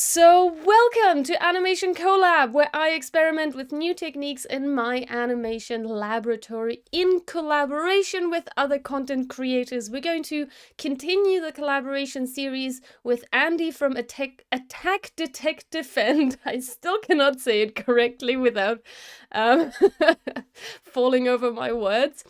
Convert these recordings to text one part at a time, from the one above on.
So welcome to Animation Collab, where I experiment with new techniques in my animation laboratory in collaboration with other content creators. We're going to continue the collaboration series with Andy from Attack Detect Defend. I still cannot say it correctly without falling over my words.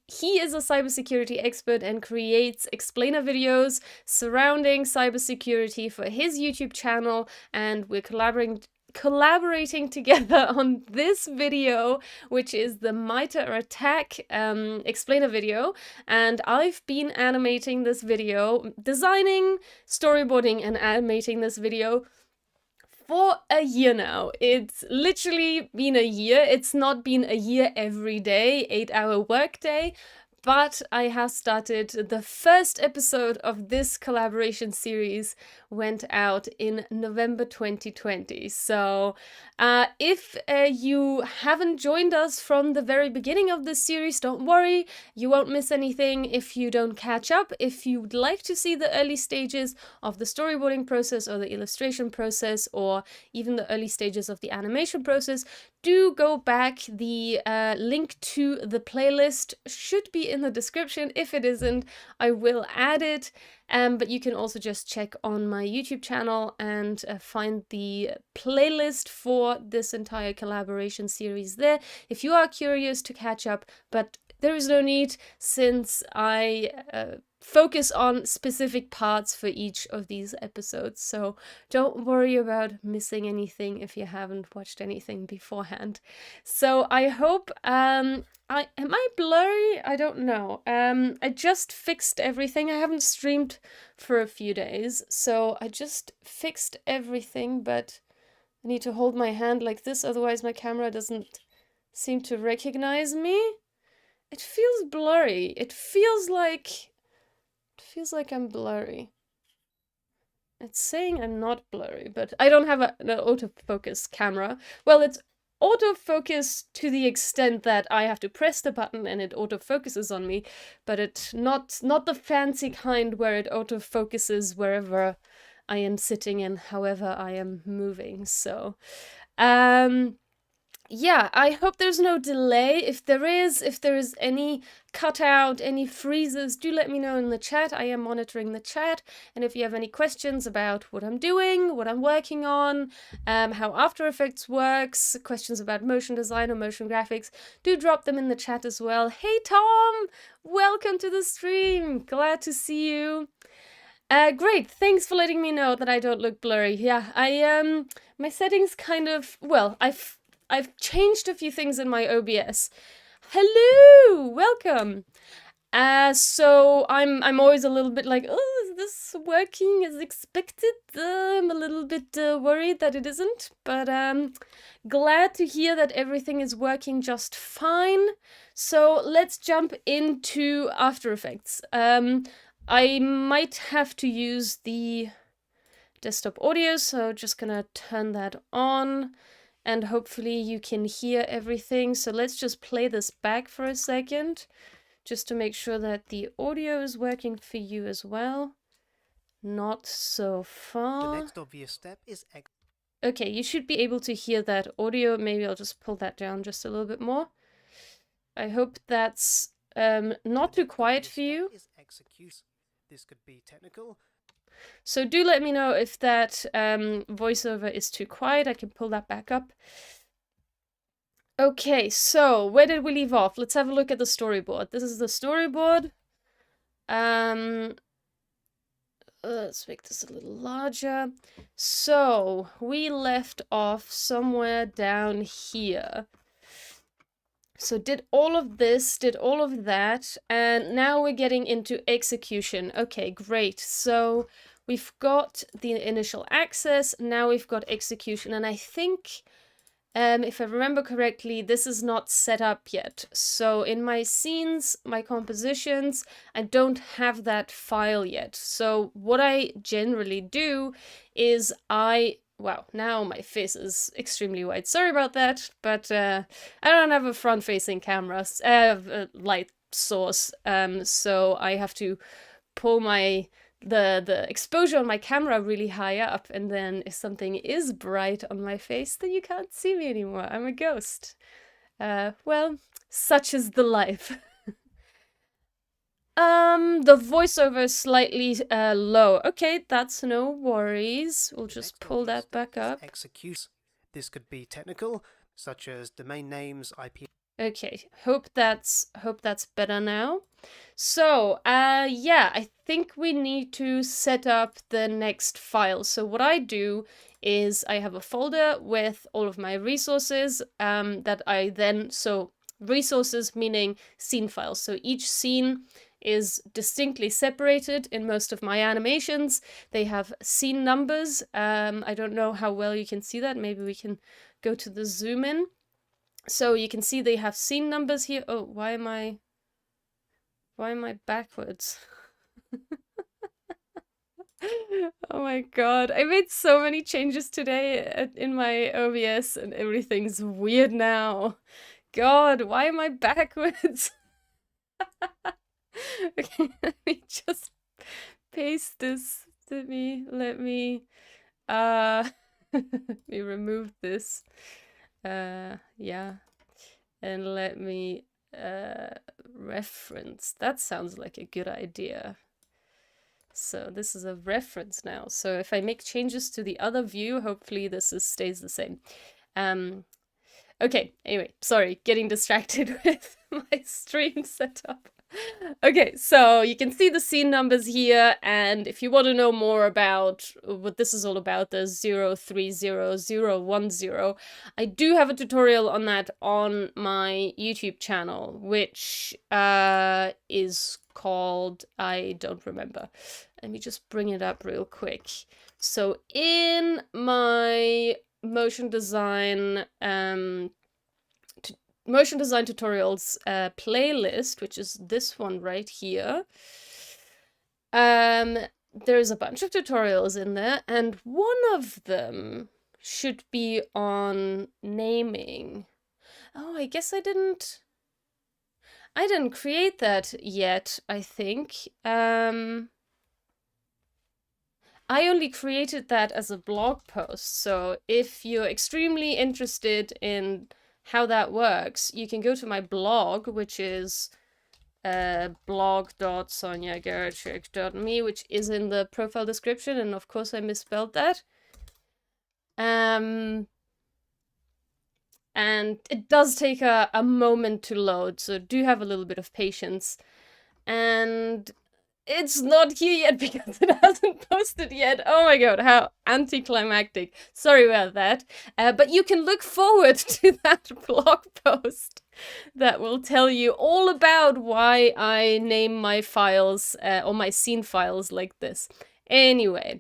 He is a cybersecurity expert and creates explainer videos surrounding cybersecurity for his YouTube channel, and we're collaborating together on this video, which is the MITRE ATT&CK explainer video, and I've been animating this video, designing, storyboarding, and animating this video for a year now. It's literally been a year. It's not been a year every day, 8-hour workday, but I have started. The first episode of this collaboration series went out in November 2020. So if you haven't joined us from the very beginning of this series, don't worry, you won't miss anything if you don't catch up. If you'd like to see the early stages of the storyboarding process or the illustration process or even the early stages of the animation process, do go back. The link to the playlist should be in the description. If it isn't, I will add it. But you can also just check on my YouTube channel and find the playlist for this entire collaboration series there if you are curious to catch up. But there is no need, since I focus on specific parts for each of these episodes. So don't worry about missing anything if you haven't watched anything beforehand. So I hope, am I blurry? I don't know. I just fixed everything. I haven't streamed for a few days, so I just fixed everything, but I need to hold my hand like this, otherwise my camera doesn't seem to recognize me. It feels blurry. It feels like I'm blurry. It's saying I'm not blurry, but I don't have an autofocus camera. Well, it's autofocus to the extent that I have to press the button and it autofocuses on me, but it's not the fancy kind where it autofocuses wherever I am sitting and however I am moving. So, yeah, I hope there's no delay. If there is any cutout, any freezes, do let me know in the chat. I am monitoring the chat. And if you have any questions about what I'm doing, what I'm working on, how After Effects works, questions about motion design or motion graphics, do drop them in the chat as well. Hey Tom, welcome to the stream. Glad to see you. Great, thanks for letting me know that I don't look blurry. Yeah, my settings kind of, well, I've changed a few things in my OBS. Hello, welcome. So I'm always a little bit like, oh, is this working as expected? I'm a little bit worried that it isn't, but glad to hear that everything is working just fine. So let's jump into After Effects. I might have to use the desktop audio, so just gonna turn that on. And hopefully you can hear everything. So let's just play this back for a second, just to make sure that the audio is working for you as well. Not so far. The next obvious step is okay, you should be able to hear that audio. Maybe I'll just pull that down just a little bit more. I hope that's not too quiet for you. This could be technical. So do let me know if that voiceover is too quiet. I can pull that back up. Okay, so where did we leave off? Let's have a look at the storyboard. This is the storyboard. Let's make this a little larger. So we left off somewhere down here. So did all of this, did all of that, and now we're getting into execution. Okay, great. So we've got the initial access, now we've got execution, and I think, if I remember correctly, this is not set up yet. So in my scenes, my compositions, I don't have that file yet. So what I generally do is wow, now my face is extremely wide. Sorry about that, but I don't have a front-facing camera, light source, so I have to pull my the exposure on my camera really high up, and then if something is bright on my face, then you can't see me anymore. I'm a ghost. Well, such is the life. The voiceover is slightly low. Okay, that's no worries. We'll just pull that back up. Execute. This could be technical, such as domain names, IP. Okay, hope that's better now. So, yeah, I think we need to set up the next file. So what I do is I have a folder with all of my resources that I then, so resources meaning scene files. So each scene is distinctly separated in most of my animations. They have scene numbers. I don't know how well you can see that. Maybe we can go to the zoom in. So you can see they have scene numbers here. Oh, why am I backwards? Oh my god, I made so many changes today in my OBS and everything's weird now. God, why am I backwards? Okay, let me just paste this. Let me remove this. Yeah, and let me reference. That sounds like a good idea. So this is a reference now. So if I make changes to the other view, hopefully this stays the same. Okay, anyway, sorry, getting distracted with my stream setup. Okay, so you can see the scene numbers here, and if you want to know more about what this is all about, the 030010, I do have a tutorial on that on my YouTube channel, which is called, I don't remember. Let me just bring it up real quick. So in my motion design tutorials playlist, which is this one right here, there's a bunch of tutorials in there, and one of them should be on naming. Oh, I guess I didn't create that yet, I think. I only created that as a blog post, so if you're extremely interested in how that works, you can go to my blog, which is blog.sonjagarachik.me, which is in the profile description, and of course I misspelled that. And it does take a moment to load, so do have a little bit of patience. And it's not here yet because it hasn't posted yet. Oh my god, how anticlimactic. Sorry about that. But you can look forward to that blog post that will tell you all about why I name my files or my scene files like this. Anyway,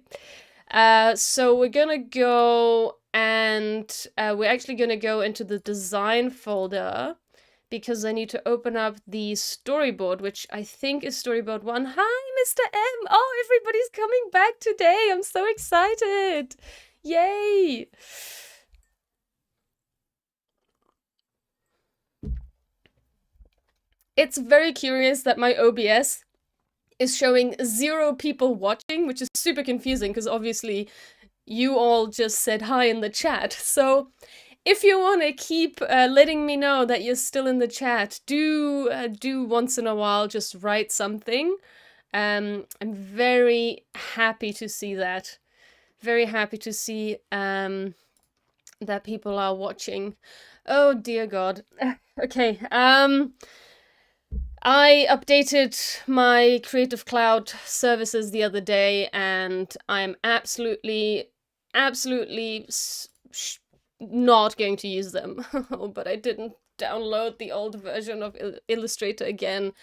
so we're gonna go and we're actually gonna go into the design folder, because I need to open up the storyboard, which I think is storyboard 1. Hi, Mr. M! Oh, everybody's coming back today! I'm so excited! Yay! It's very curious that my OBS is showing 0 people watching, which is super confusing, because obviously you all just said hi in the chat. So if you want to keep letting me know that you're still in the chat, do once in a while just write something. I'm very happy to see that. Very happy to see that people are watching. Oh dear God. Okay. I updated my Creative Cloud services the other day, and I'm absolutely not going to use them. But I didn't download the old version of Illustrator again.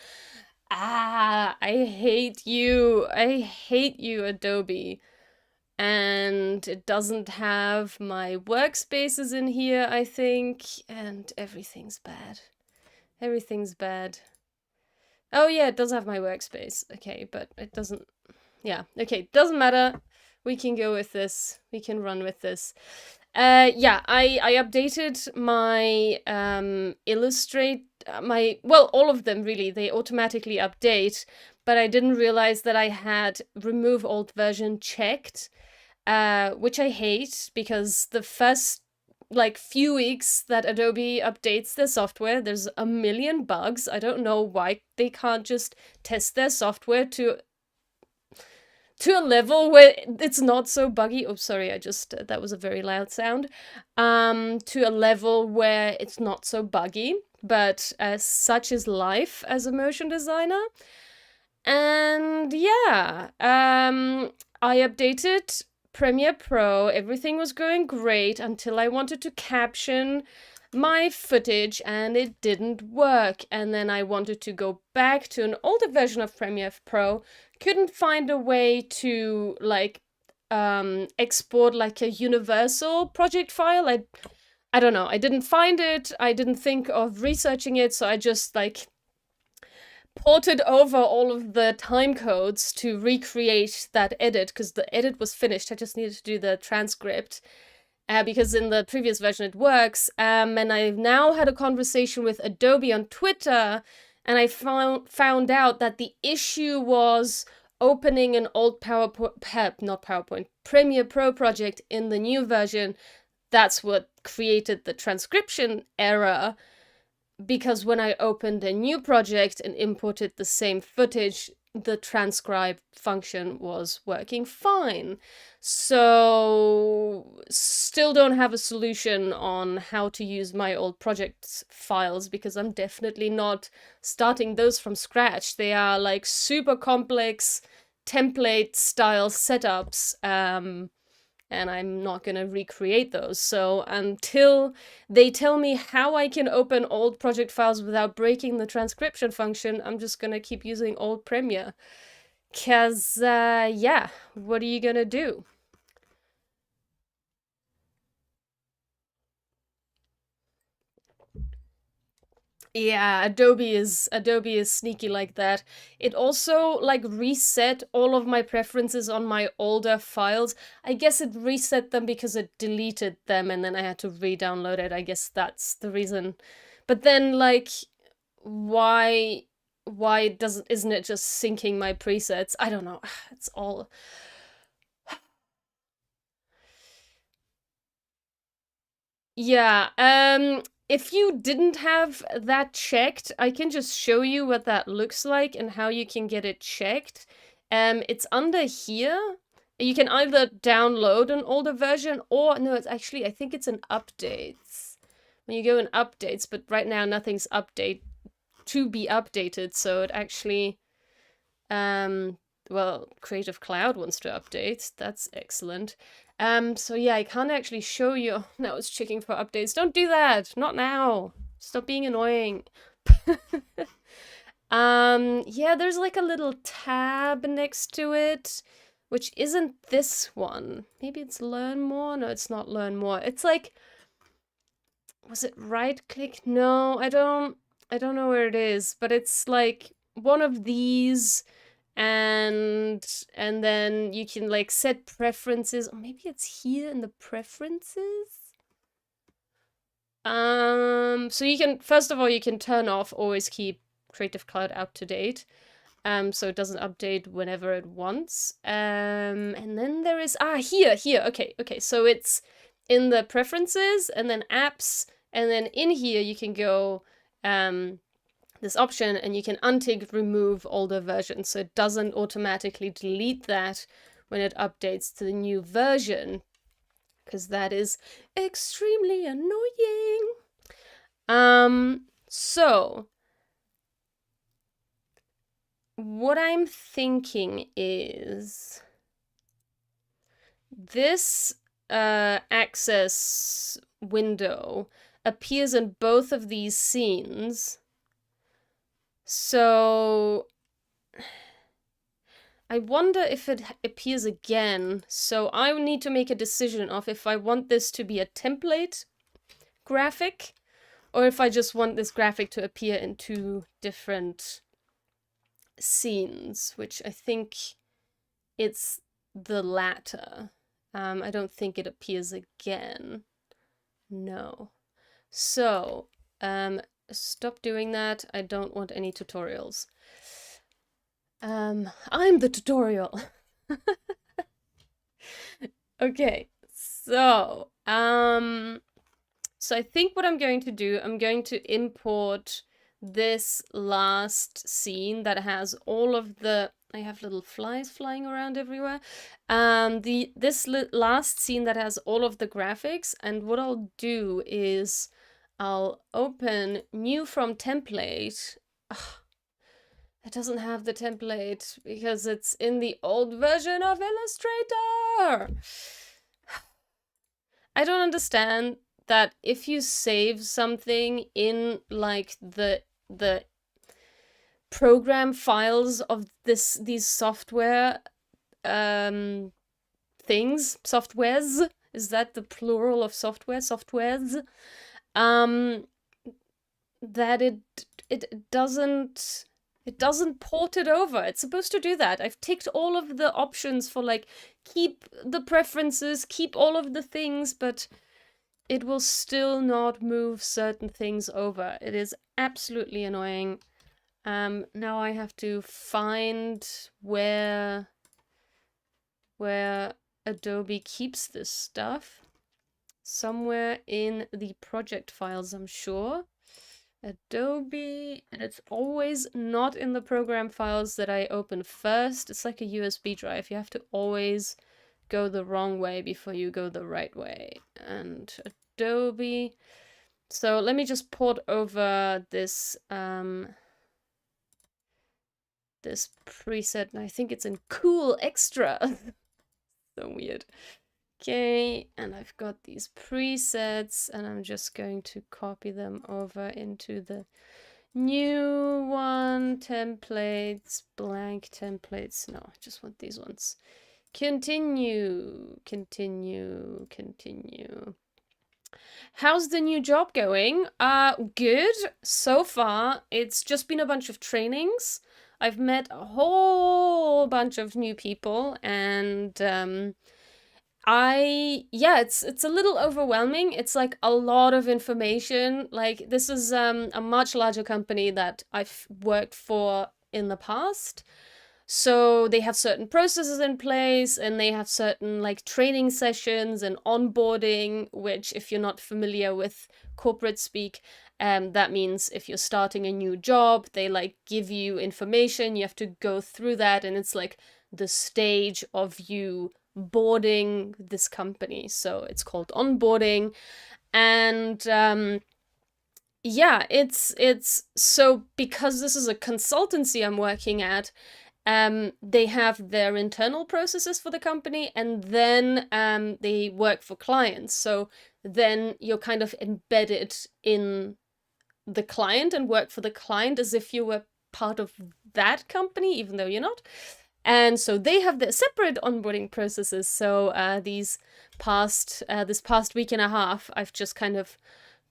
I hate you. I hate you, Adobe. And it doesn't have my workspaces in here, I think, and everything's bad. Everything's bad. Oh yeah, it does have my workspace. Okay, but it doesn't... Yeah, okay, doesn't matter. We can go with this. We can run with this. Yeah, I updated my Illustrate, well, all of them really, they automatically update, but I didn't realize that I had remove old version checked, which I hate because the first like few weeks that Adobe updates their software, there's a million bugs. I don't know why they can't just test their software to a level where it's not so buggy. Oh, sorry, I just, that was a very loud sound. To a level where it's not so buggy, but such is life as a motion designer. And yeah, I updated Premiere Pro. Everything was going great until I wanted to caption my footage and it didn't work. And then I wanted to go back to an older version of Premiere Pro. Couldn't find a way to like export like a universal project file. I don't know. I didn't find it. I didn't think of researching it, so I just like ported over all of the time codes to recreate that edit because the edit was finished. I just needed to do the transcript because in the previous version it works. And I've now had a conversation with Adobe on Twitter, and I found out that the issue was opening an old Premiere Pro project in the new version. That's what created the transcription error. Because when I opened a new project and imported the same footage, the transcribe function was working fine. So still don't have a solution on how to use my old project files because I'm definitely not starting those from scratch. They are like super complex template style setups. And I'm not gonna recreate those. So until they tell me how I can open old project files without breaking the transcription function, I'm just gonna keep using old Premiere. Cause, yeah, what are you gonna do? Yeah, Adobe is sneaky like that. It also like reset all of my preferences on my older files. I guess it reset them because it deleted them and then I had to re-download it. I guess that's the reason. But then like why isn't it just syncing my presets? I don't know. It's all Yeah, if you didn't have that checked, I can just show you what that looks like and how you can get it checked. It's under here. You can either download an older version or, no, it's actually, I think it's in updates. When you go in updates, but right now nothing's to be updated, so it actually, well, Creative Cloud wants to update. That's excellent. So yeah, I can't actually show you. Oh, now it's checking for updates. Don't do that. Not now. Stop being annoying. Yeah, there's like a little tab next to it, which isn't this one. Maybe it's Learn More? No, it's not Learn More. It's like, was it right click? No, I don't know where it is, but it's like one of these, and then you can like set preferences, or maybe it's here in the preferences. So you can, first of all, you can turn off always keep Creative Cloud up to date, so it doesn't update whenever it wants. And then there is here, okay, so it's in the preferences and then apps, and then in here you can go this option and you can untick remove older versions, so it doesn't automatically delete that when it updates to the new version, because that is extremely annoying. So what I'm thinking is this access window appears in both of these scenes. So I wonder if it appears again. So I need to make a decision of if I want this to be a template graphic or if I just want this graphic to appear in two different scenes, which I think it's the latter. I don't think it appears again. No. So, stop doing that. I don't want any tutorials. I'm the tutorial. Okay, so I think what I'm going to do, I'm going to import this last scene that has all of the, I have little flies flying around everywhere. This last scene that has all of the graphics, and what I'll do is I'll open new from template. Ugh, it doesn't have the template because it's in the old version of Illustrator. I don't understand that if you save something in like the program files of these software things, softwares, is that the plural of software, softwares, that it doesn't port it over. It's supposed to do that. I've ticked all of the options for like keep the preferences, keep all of the things, but it will still not move certain things over. It is absolutely annoying. Now I have to find where Adobe keeps this stuff. Somewhere in the project files, I'm sure. Adobe, and it's always not in the program files that I open first. It's like a USB drive. You have to always go the wrong way before you go the right way. And Adobe. So let me just port over this this preset, and I think it's in Cool Extra. So weird. Okay, and I've got these presets, and I'm just going to copy them over into the new one. Templates, blank templates. No, I just want these ones. Continue, continue, continue. How's the new job going? Good. So far, it's just been a bunch of trainings. I've met a whole bunch of new people, and it's a little overwhelming. It's like a lot of information. Like this is a much larger company that I've worked for in the past. So they have certain processes in place, and they have certain like training sessions and onboarding, which if you're not familiar with corporate speak, that means if you're starting a new job, they like give you information, you have to go through that, and it's like the stage of you boarding this company. So it's called onboarding. And it's so because this is a consultancy I'm working at, they have their internal processes for the company, and then they work for clients. So then you're kind of embedded in the client and work for the client as if you were part of that company, even though you're not. And so they have their separate onboarding processes. So this past week and a half, I've just kind of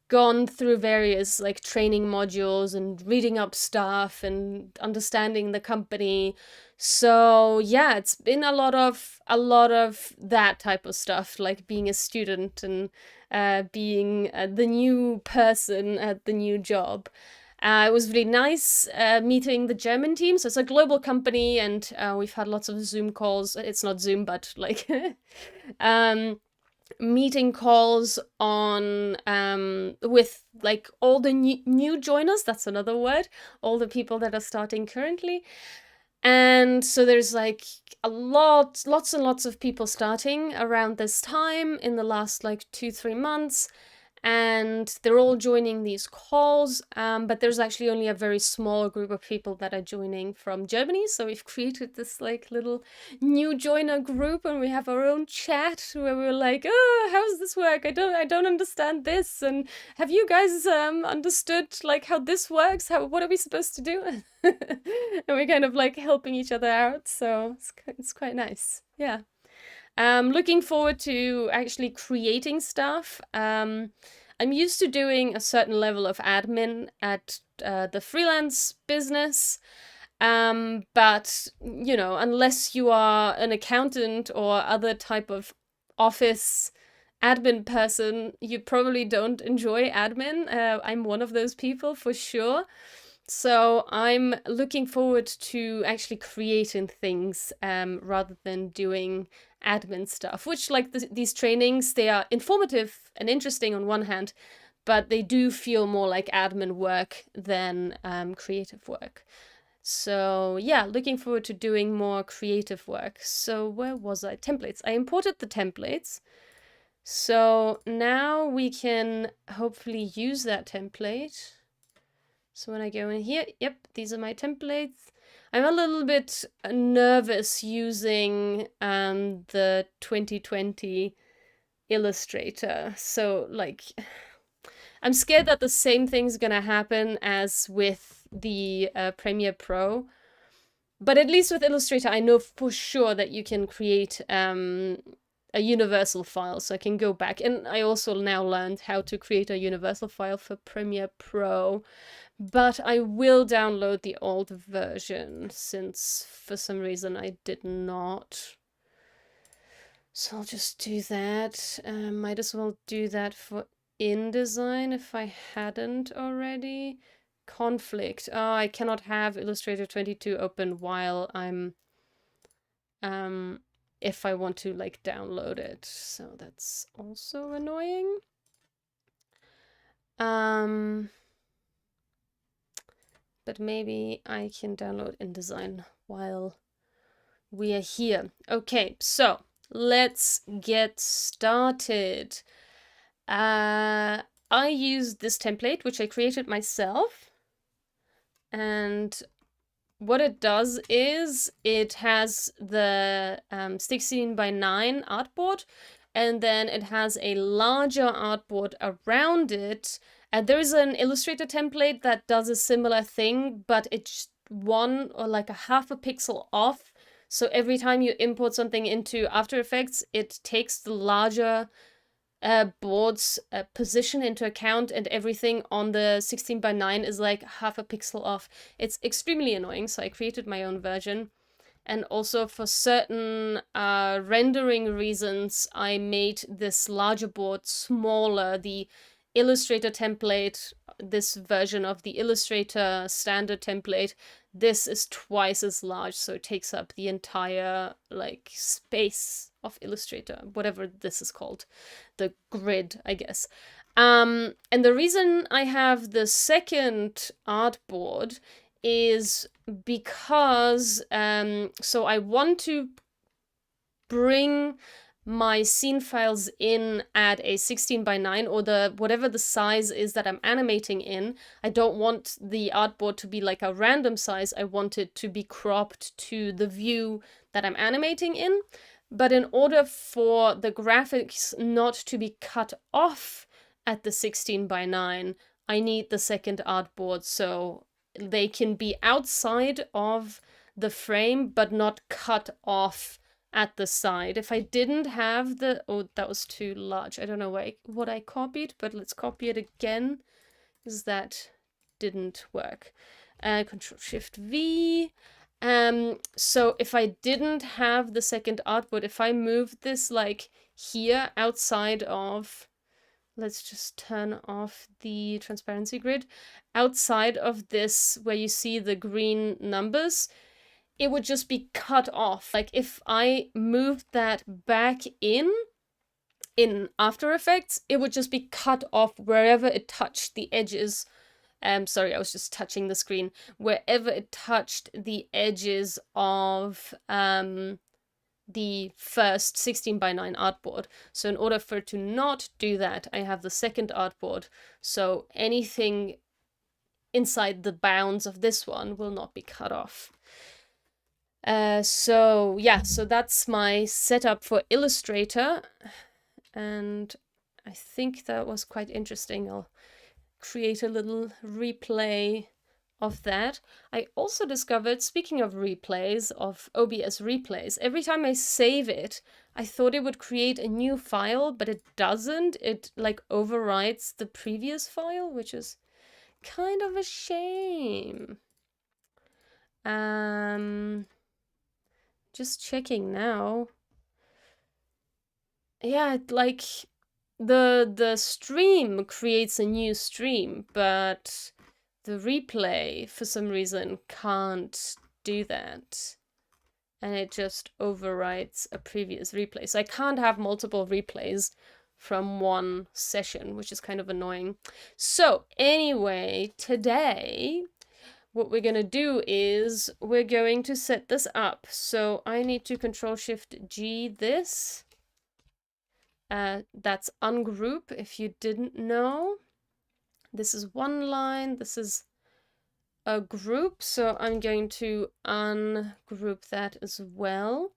gone through various like training modules and reading up stuff and understanding the company. So yeah, it's been a lot of that type of stuff, like being a student and being the new person at the new job. It was really nice meeting the German team. So it's a global company, and we've had lots of Zoom calls. It's not Zoom, but like meeting calls on with like all the new joiners. That's another word. All the people that are starting currently. And so there's like lots and lots of people starting around this time in the last like 2-3 months. And they're all joining these calls, but there's actually only a very small group of people that are joining from Germany. So we've created this like little new joiner group, and we have our own chat where we're like, oh, how does this work? I don't understand this, and have you guys understood like how this works? What are we supposed to do? And we're kind of like helping each other out. So it's quite nice. Yeah. Looking forward to actually creating stuff. I'm used to doing a certain level of admin at the freelance business, but you know, unless you are an accountant or other type of office admin person, you probably don't enjoy admin. I'm one of those people for sure. So I'm looking forward to actually creating things rather than doing admin stuff, which like these trainings, they are informative and interesting on one hand, but they do feel more like admin work than creative work. So yeah, looking forward to doing more creative work. So where was I? Templates. I imported the templates. So now we can hopefully use that template. So when I go in here, yep, these are my templates. I'm a little bit nervous using the 2020 Illustrator. So like, I'm scared that the same thing's gonna happen as with the Premiere Pro. But at least with Illustrator, I know for sure that you can create a universal file, so I can go back. And I also now learned how to create a universal file for Premiere Pro. But I will download the old version, since for some reason I did not. So I'll just do that. Might as well do that for InDesign if I hadn't already. Conflict. Oh, I cannot have Illustrator 22 open while I'm if I want to like download it. So that's also annoying. But maybe I can download InDesign while we are here. Okay, so let's get started. I used this template, which I created myself. And what it does is it has the 16:9 artboard, and then it has a larger artboard around it. And there's an Illustrator template that does a similar thing, but it's 1 or like a half a pixel off. So every time you import something into After Effects, it takes the larger board's position into account, and everything on the 16:9 is like half a pixel off. It's extremely annoying, so I created my own version. And also for certain rendering reasons, I made this larger board smaller. The Illustrator template, this version of the Illustrator standard template, this is twice as large, so it takes up the entire like space of Illustrator, whatever this is called, the grid, I guess. And the reason I have the second artboard is because so I want to bring my scene files in at a 16:9 or the whatever the size is that I'm animating in. I don't want the artboard to be like a random size. I want it to be cropped to the view that I'm animating in. But in order for the graphics not to be cut off at the 16:9, I need the second artboard so they can be outside of the frame but not cut off at the side. If I didn't have the... Oh, that was too large. I don't know what I copied, but let's copy it again, because that didn't work. Control-Shift-V. So if I didn't have the second artboard, if I moved this like here outside of... Let's just turn off the transparency grid. Outside of this, where you see the green numbers, it would just be cut off. Like if I moved that back in After Effects, it would just be cut off wherever it touched the edges. Sorry, I was just touching the screen. Wherever it touched the edges of the first 16:9 artboard. So in order for it to not do that, I have the second artboard. So anything inside the bounds of this one will not be cut off. So yeah, so that's my setup for Illustrator, and I think that was quite interesting. I'll create a little replay of that. I also discovered, speaking of replays, of OBS replays, every time I save it, I thought it would create a new file, but it doesn't. It like overwrites the previous file, which is kind of a shame. Just checking now. Yeah, like the stream creates a new stream, but the replay, for some reason, can't do that. And it just overwrites a previous replay. So I can't have multiple replays from one session, which is kind of annoying. So anyway, today, what we're gonna do is we're going to set this up. So I need to Control-Shift-G this. That's ungroup, if you didn't know. This is one line, this is a group, so I'm going to ungroup that as well.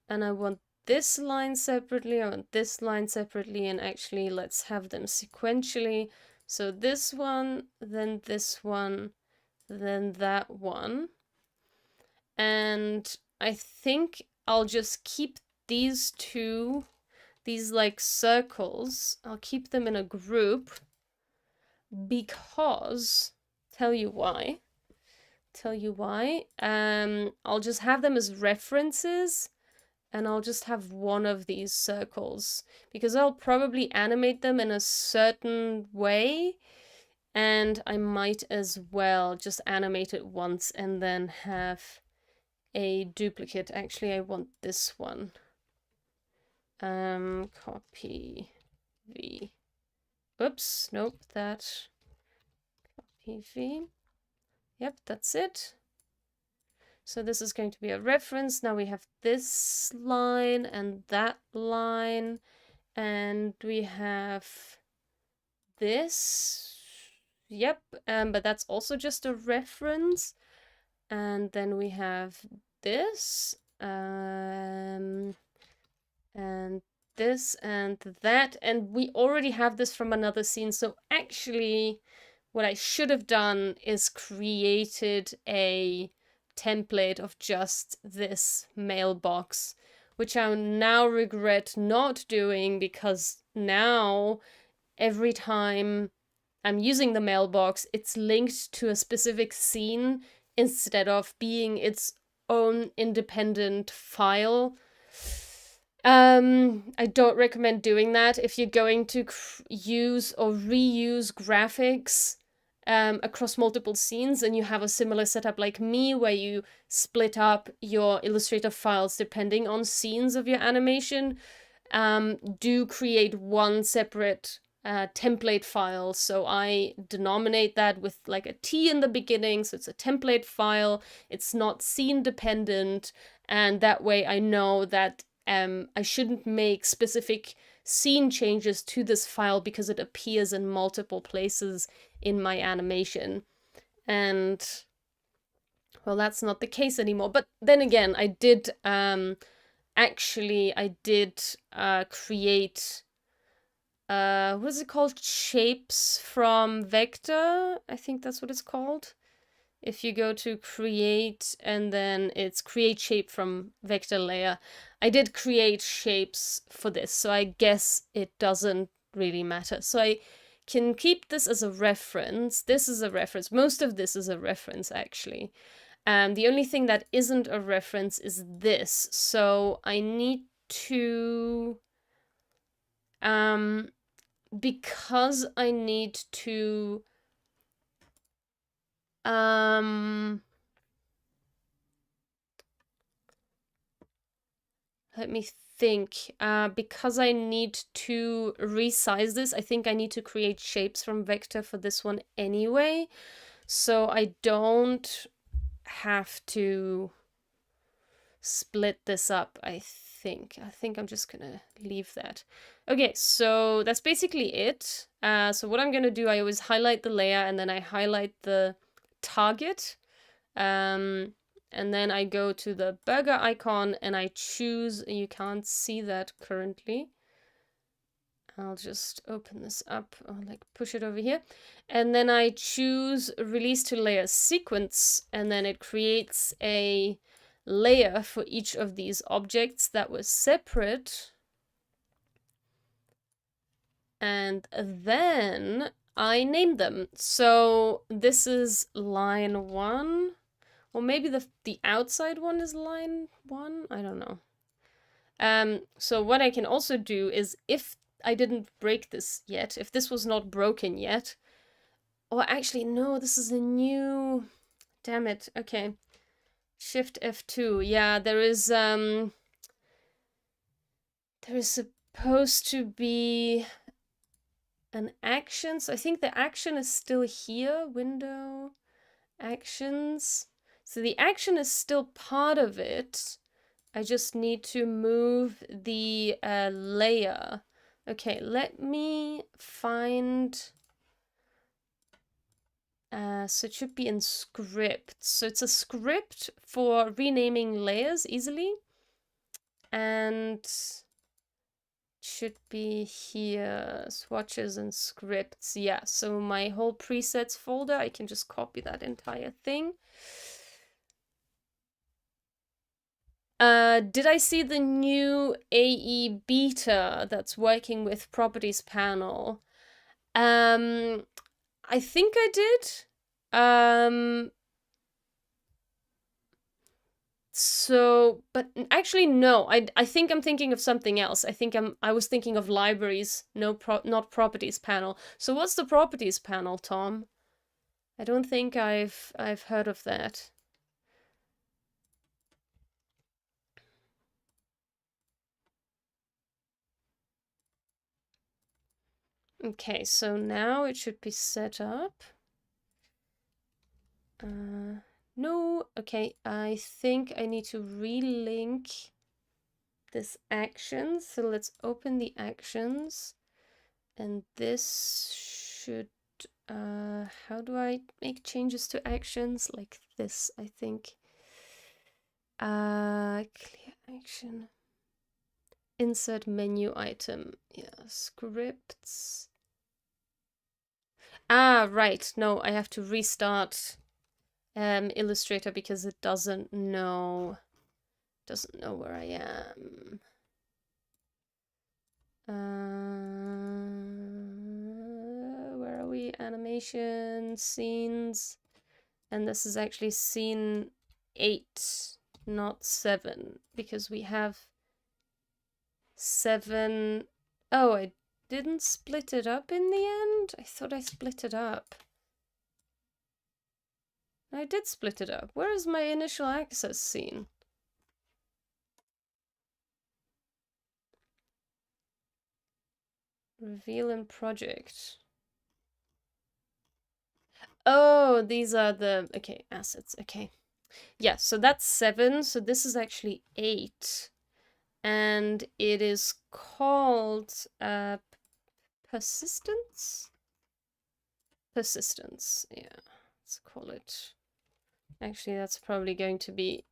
And I want this line separately, I want this line separately, and actually let's have them sequentially. So this one, then this one, then that one. And I think I'll just keep these two, these like circles, I'll keep them in a group because, tell you why. I'll just have them as references, and I'll just have one of these circles because I'll probably animate them in a certain way, and I might as well just animate it once and then have a duplicate. Actually, I want this one. Copy V. Oops, nope, that. Copy V. Yep, that's it. So this is going to be a reference. Now we have this line and that line, and we have this. Yep, but that's also just a reference. And then we have this, and this and that, and we already have this from another scene. So actually, what I should have done is created a template of just this mailbox, which I now regret not doing, because now every time I'm using the mailbox, it's linked to a specific scene instead of being its own independent file. I don't recommend doing that if you're going to use or reuse graphics across multiple scenes, and you have a similar setup like me where you split up your Illustrator files depending on scenes of your animation. Do create one separate template file. So I denominate that with like a T in the beginning, so it's a template file, it's not scene dependent, and that way I know that I shouldn't make specific scene changes to this file because it appears in multiple places in my animation. And well, that's not the case anymore. But then again, I did create what is it called? Shapes from vector. I think that's what it's called. If you go to create and then it's create shape from vector layer, I did create shapes for this, so I guess it doesn't really matter. So I can keep this as a reference. This is a reference. Most of this is a reference, actually. The only thing that isn't a reference is this. So I need to, because I need to, let me think. Because I need to resize this, I think I need to create shapes from vector for this one anyway. So I don't have to split this up, I think. I think I'm just gonna leave that. Okay, so that's basically it. So what I'm gonna do, I always highlight the layer and then I highlight the target. And then I go to the burger icon and I choose, you can't see that currently. I'll just open this up, or like push it over here. And then I choose release to layer sequence, and then it creates a layer for each of these objects that was separate. And then I name them. So this is line 1. Or maybe the outside one is line 1? I don't know. So what I can also do is, if I didn't break this yet, if this was not broken yet, Or actually, no, this is a new... Damn it. Okay. Shift F2. Yeah, there is supposed to be an action. So I think the action is still here. Window, actions. So the action is still part of it. I just need to move the layer. Okay, let me find... so it should be in script. So it's a script for renaming layers easily. And should be here, swatches and scripts. Yeah, so my whole presets folder, I can just copy that entire thing. Did I see the new AE beta that's working with properties panel? I think I did. So, but actually no, I think I'm thinking of something else. I was thinking of libraries, not properties panel. So what's the properties panel, Tom? I don't think I've heard of that. Okay, so now it should be set up. No, okay, I think I need to relink this action. So let's open the actions. And this should, how do I make changes to actions? Like this, I think. Clear action. Insert menu item. Yeah, scripts. Ah, right. No, I have to restart Illustrator because it doesn't know where I am. Where are we? Animation, scenes. And this is actually scene 8, not 7, because we have 7. Oh, I didn't split it up in the end? I thought I split it up. I did split it up. Where is my initial access scene? Reveal in project. Oh, these are the, okay, assets, okay. Yeah, so that's 7, so this is actually 8. And it is called persistence? Persistence, yeah, let's call it. Actually, that's probably going to be,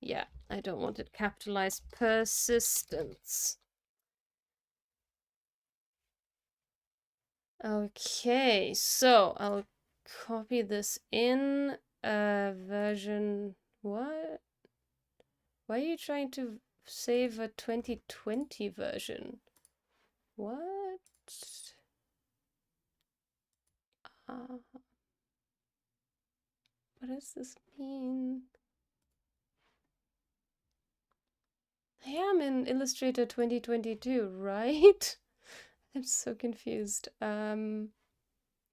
yeah, I don't want it capitalized. Persistence. Okay, so I'll copy this in version. What? Why are you trying to save a 2020 version? What? What does this mean? I am in Illustrator 2022, right? I'm so confused. No,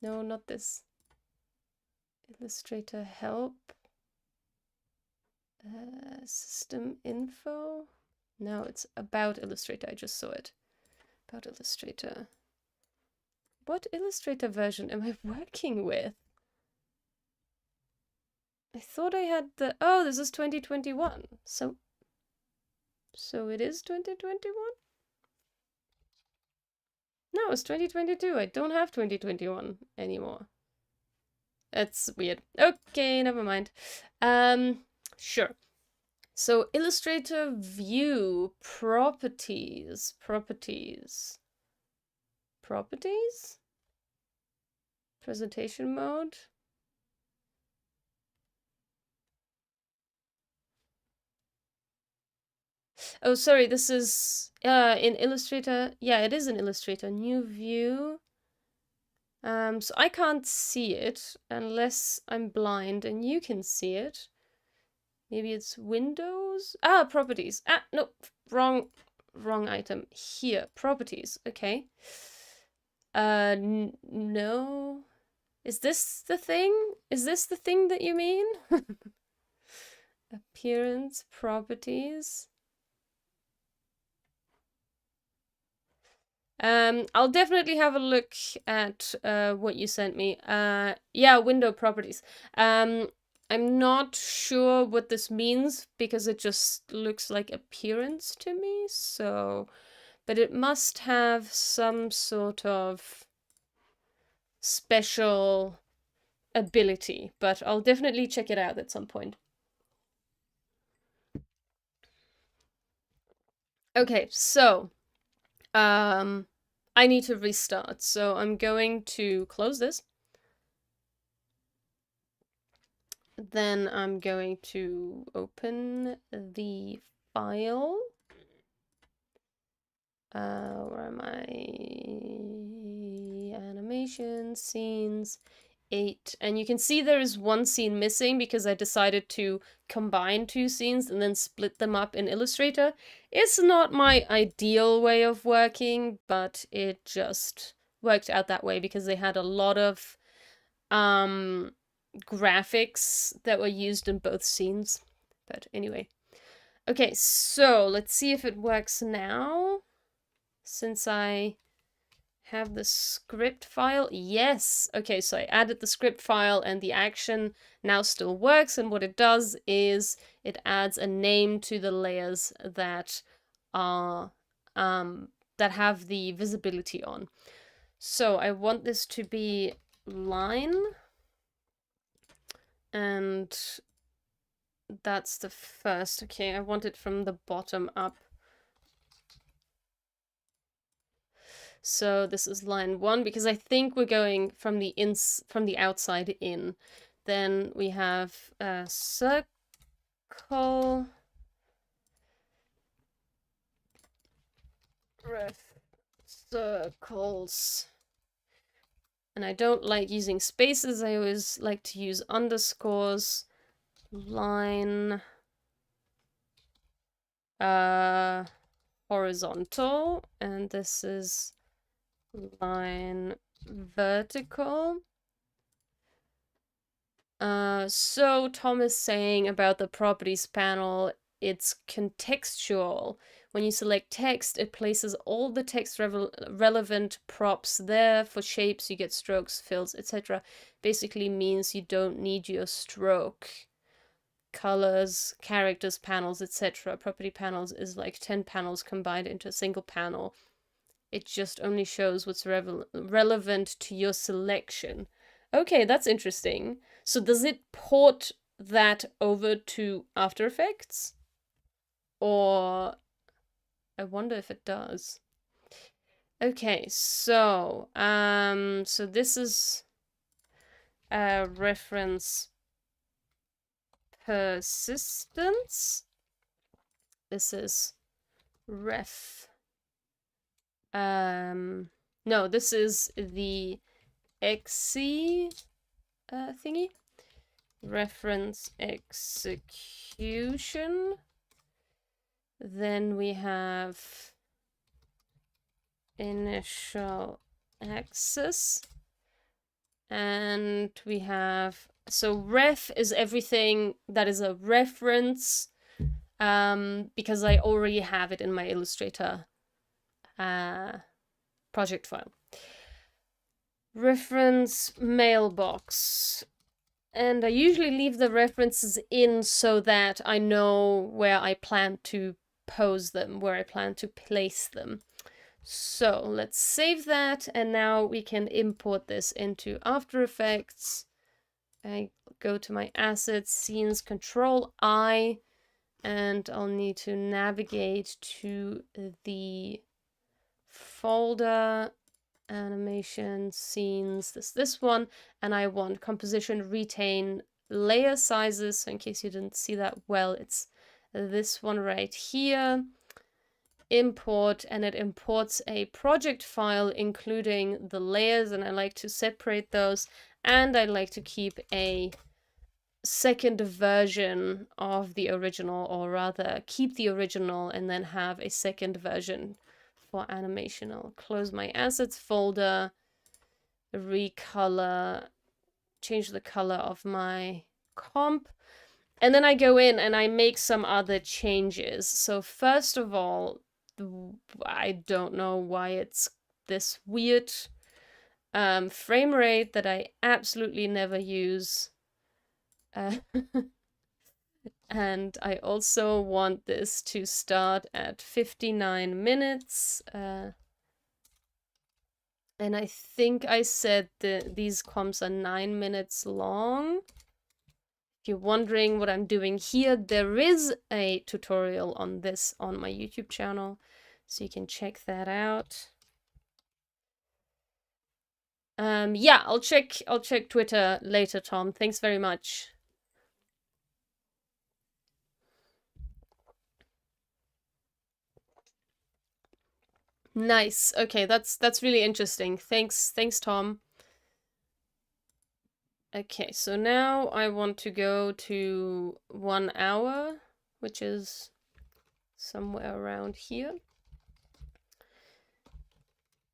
not this. Illustrator help. System info. No, it's about Illustrator. I just saw it. About Illustrator. What Illustrator version am I working with? I thought I had the... Oh, this is 2021. So it is 2021? No, it's 2022. I don't have 2021 anymore. That's weird. Okay, never mind. Sure. So Illustrator view properties. Presentation mode. Oh, sorry, this is in Illustrator. Yeah, it is in Illustrator. New view. So I can't see it unless I'm blind and you can see it. Maybe it's Windows? Ah, properties. Ah, no, wrong item. Here, properties. Okay. No. Is this the thing? Is this the thing that you mean? Appearance, properties. I'll definitely have a look at what you sent me. Yeah, window properties. I'm not sure what this means because it just looks like appearance to me, so... But it must have some sort of special ability, but I'll definitely check it out at some point. Okay, so I need to restart, so I'm going to close this. Then I'm going to open the file. Where am I? Animation, scenes, 8. And you can see there is one scene missing because I decided to combine 2 scenes and then split them up in Illustrator. It's not my ideal way of working, but it just worked out that way because they had a lot of graphics that were used in both scenes. But anyway. Okay, so let's see if it works now. Since I have the script file. Yes. Okay, so I added the script file and the action now still works. And what it does is it adds a name to the layers that are that have the visibility on. So I want this to be line. And that's the first. Okay, I want it from the bottom up. So this is line 1 because I think we're going from the outside in. Then we have a circle. Ref circles. And I don't like using spaces. I always like to use underscores. Line horizontal, and this is line vertical. So Tom is saying about the properties panel, it's contextual. When you select text, it places all the text relevant props there. For shapes, you get strokes, fills, etc. Basically means you don't need your stroke. Colors, characters, panels, etc. Property panels is like 10 panels combined into a single panel. It just only shows what's relevant to your selection. Okay, that's interesting. So does it port that over to After Effects? Or I wonder if it does. Okay, so so this is a reference persistence. This is ref. No, this is the XC thingy. Reference execution. Then we have initial access. And we have, so ref is everything that is a reference, because I already have it in my Illustrator project file. Reference mailbox. And I usually leave the references in so that I know where I plan to pose them, where I plan to place them. So let's save that, and now we can import this into After Effects. I go to my assets, scenes, Control I, and I'll need to navigate to the folder, animation, scenes, this one, and I want composition, retain layer sizes. So in case you didn't see that well, it's this one right here. Import, and it imports a project file including the layers, and I like to separate those, and I like to keep a second version of the original, or rather keep the original and then have a second version for animation. I'll close my assets folder, recolor, change the color of my comp. And then I go in and I make some other changes. So first of all, I don't know why it's this weird frame rate that I absolutely never use. And I also want this to start at 59 minutes. And I think I said these comps are 9 minutes long. If you're wondering what I'm doing here, there is a tutorial on this on my YouTube channel, so you can check that out. Yeah, I'll check Twitter later, Tom. Thanks very much. Nice. Okay, that's really interesting. Thanks, Tom. Okay, so now I want to go to 1 hour, which is somewhere around here.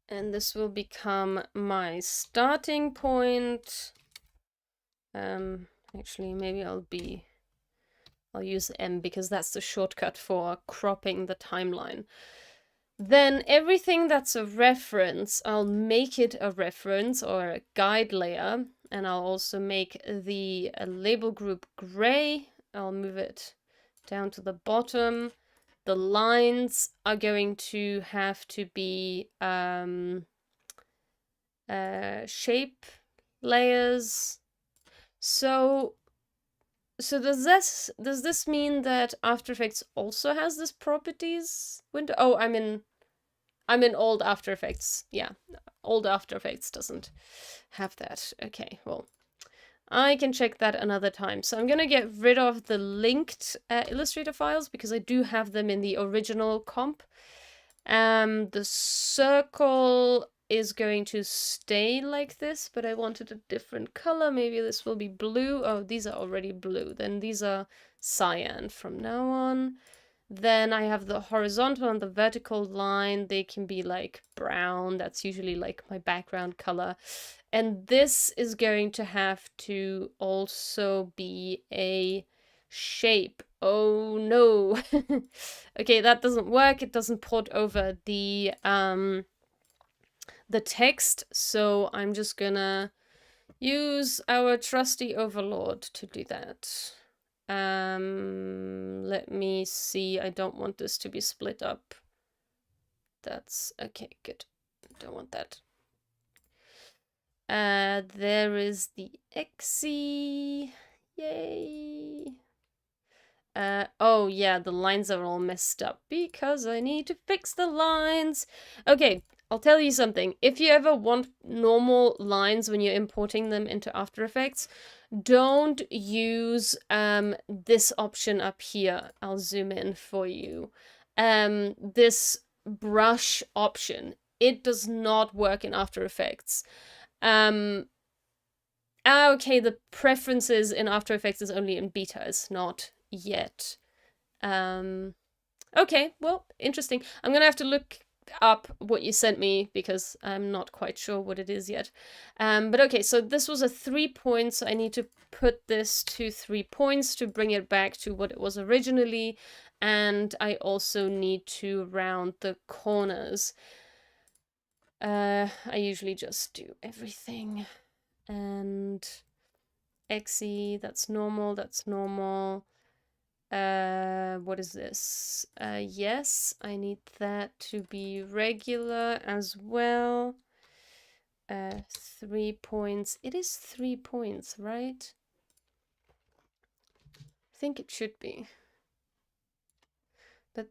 And this will become my starting point. Actually, maybe I'll use M because that's the shortcut for cropping the timeline. Then everything that's a reference, I'll make it a reference or a guide layer. And I'll also make the label group gray. I'll move it down to the bottom. The lines are going to have to be shape layers. So does this mean that After Effects also has this properties window? Oh, I'm in old After Effects. Yeah, old After Effects doesn't have that. Okay, well, I can check that another time. So I'm gonna get rid of the linked Illustrator files because I do have them in the original comp. The circle is going to stay like this, but I wanted a different color. Maybe this will be blue. Oh, these are already blue. Then these are cyan from now on. Then I have the horizontal and the vertical line. They can be like brown. That's usually like my background color. And this is going to have to also be a shape. Oh no. Okay, that doesn't work. It doesn't port over the text, so I'm just gonna use our trusty overlord to do that. Let me see. I don't want this to be split up. That's okay, good. Don't want that. There is the Exy. Yay. Oh yeah, the lines are all messed up because I need to fix the lines. Okay, I'll tell you something. If you ever want normal lines when you're importing them into After Effects, don't use this option up here. I'll zoom in for you. This brush option. It does not work in After Effects. Okay, the preferences in After Effects is only in beta, it's not yet. Okay, well, interesting. I'm gonna have to look up what you sent me because I'm not quite sure what it is yet. But okay, so this was a 3 points. So I need to put this to 3 points to bring it back to what it was originally. And I also need to round the corners. I usually just do everything. And Xe, that's normal, that's normal. What is this? Yes, I need that to be regular as well. 3 points. It is 3 points, right? I think it should be. But,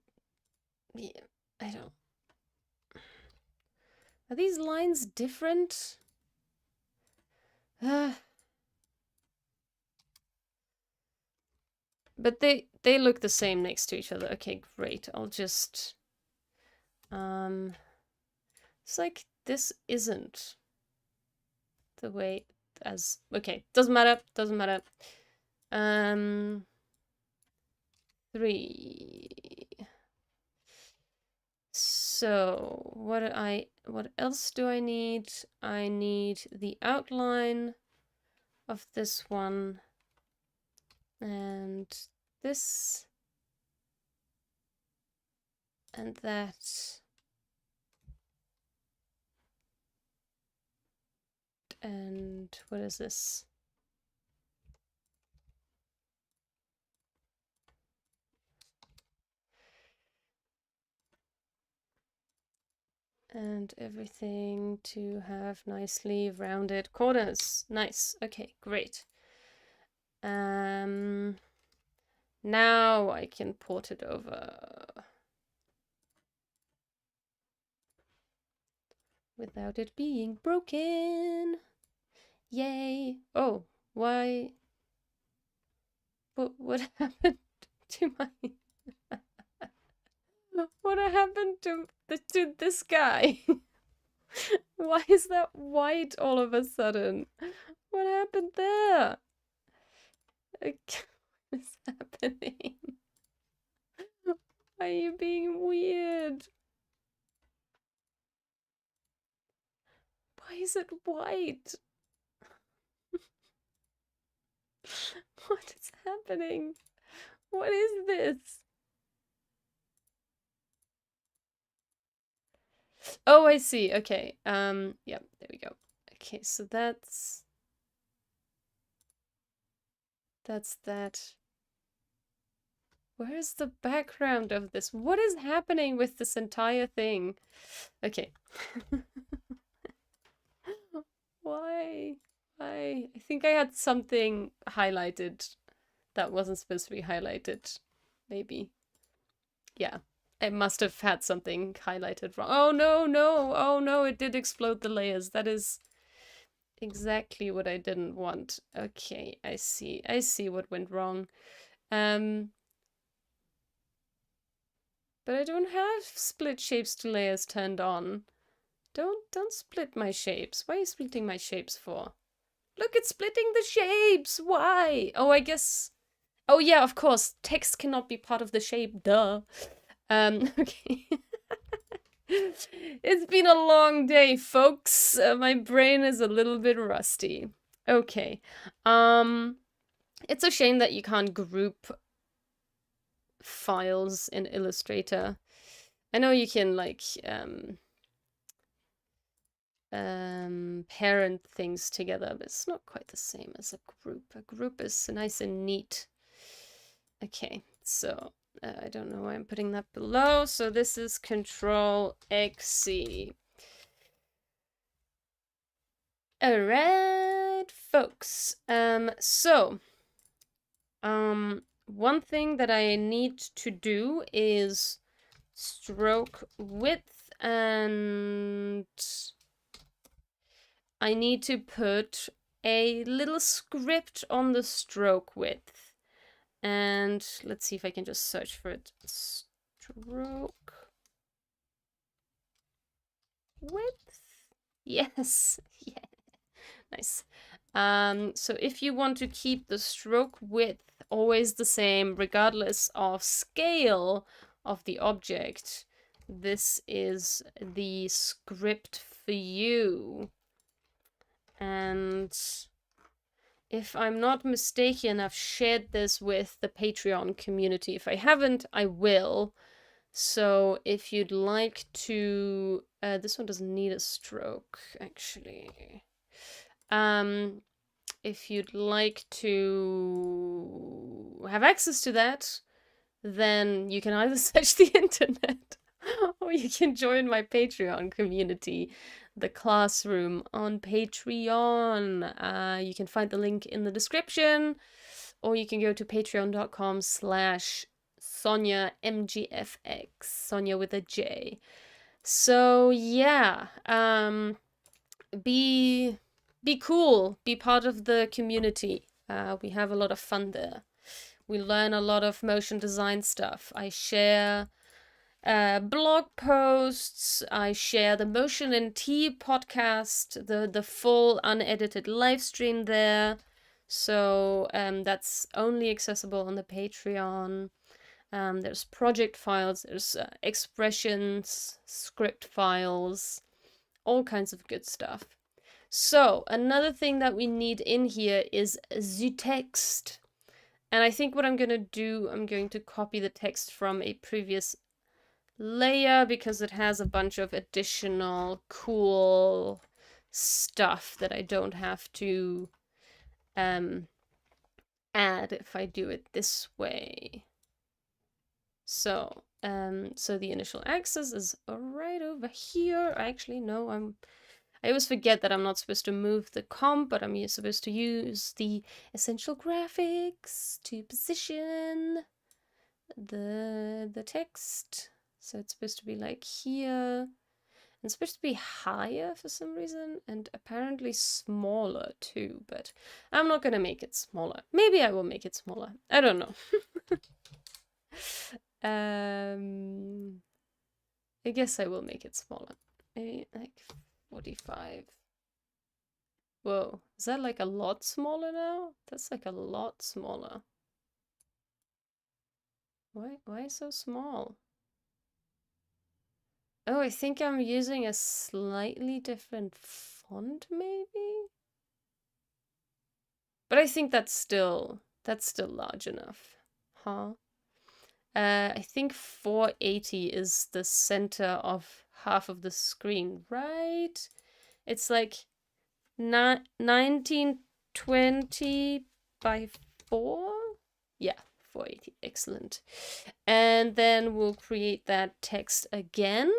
yeah, I don't. Are these lines different? But they look the same next to each other. Okay, great. I'll just it's like this isn't the way as okay, doesn't matter. 3. So what else do I need? I need the outline of this one and this and that and what is this? And everything to have nicely rounded corners. Nice. Okay, great. Now I can port it over without it being broken. Yay. Oh, why? What happened to my... What happened to this guy? Why is that white all of a sudden? What happened there? What is happening? Why are you being weird? Why is it white? What is happening? What is this? Oh, I see. Okay. Yeah, there we go. Okay, so that's that. Where's the background of this? What is happening with this entire thing? Okay. Why? I think I had something highlighted that wasn't supposed to be highlighted. Maybe. Yeah. I must have had something highlighted wrong. Oh no, no. Oh no, it did explode the layers. That is exactly what I didn't want. Okay, I see. I see what went wrong. But I don't have split shapes to layers turned on. Don't split my shapes. Why are you splitting my shapes for? Look, it's splitting the shapes. Why? Oh, I guess. Oh yeah, of course. Text cannot be part of the shape. Duh. Okay. It's been a long day, folks. My brain is a little bit rusty. Okay. It's a shame that you can't group files in Illustrator. I know you can like parent things together, but it's not quite the same as a group. A group is nice and neat. Okay, so I don't know why I'm putting that below. So this is Control-XC. All right, folks. One thing that I need to do is stroke width, and I need to put a little script on the stroke width. And let's see if I can just search for it. Stroke width. Yes. Yeah. Nice. So if you want to keep the stroke width always the same, regardless of scale of the object, this is the script for you. And if I'm not mistaken, I've shared this with the Patreon community. If I haven't, I will. So if you'd like to... this one doesn't need a stroke, actually. If you'd like to have access to that, then you can either search the internet or you can join my Patreon community, the classroom on Patreon. You can find the link in the description, or you can go to patreon.com/Sonja MGFX, Sonja with a J. So yeah, be cool, be part of the community. We have a lot of fun there. We learn a lot of motion design stuff. I share blog posts. I share the Motion and Tea podcast, the full unedited live stream there. So that's only accessible on the Patreon. There's project files, there's expressions, script files, all kinds of good stuff. So another thing that we need in here is the text. And I think what I'm going to do, I'm going to copy the text from a previous layer because it has a bunch of additional cool stuff that I don't have to add if I do it this way. So, so the initial axis is right over here. Actually, no, I always forget that I'm not supposed to move the comp, but I'm supposed to use the essential graphics to position the text. So it's supposed to be like here. It's supposed to be higher for some reason, and apparently smaller too, but I'm not gonna make it smaller. Maybe I will make it smaller. I don't know. I guess I will make it smaller. Maybe like 45. Whoa, is that like a lot smaller now? That's like a lot smaller. Why so small? Oh, I think I'm using a slightly different font, maybe? But I think that's still large enough. Huh? I think 480 is the center of half of the screen, right? It's like 1920 by 4? Yeah, 480. Excellent. And then we'll create that text again.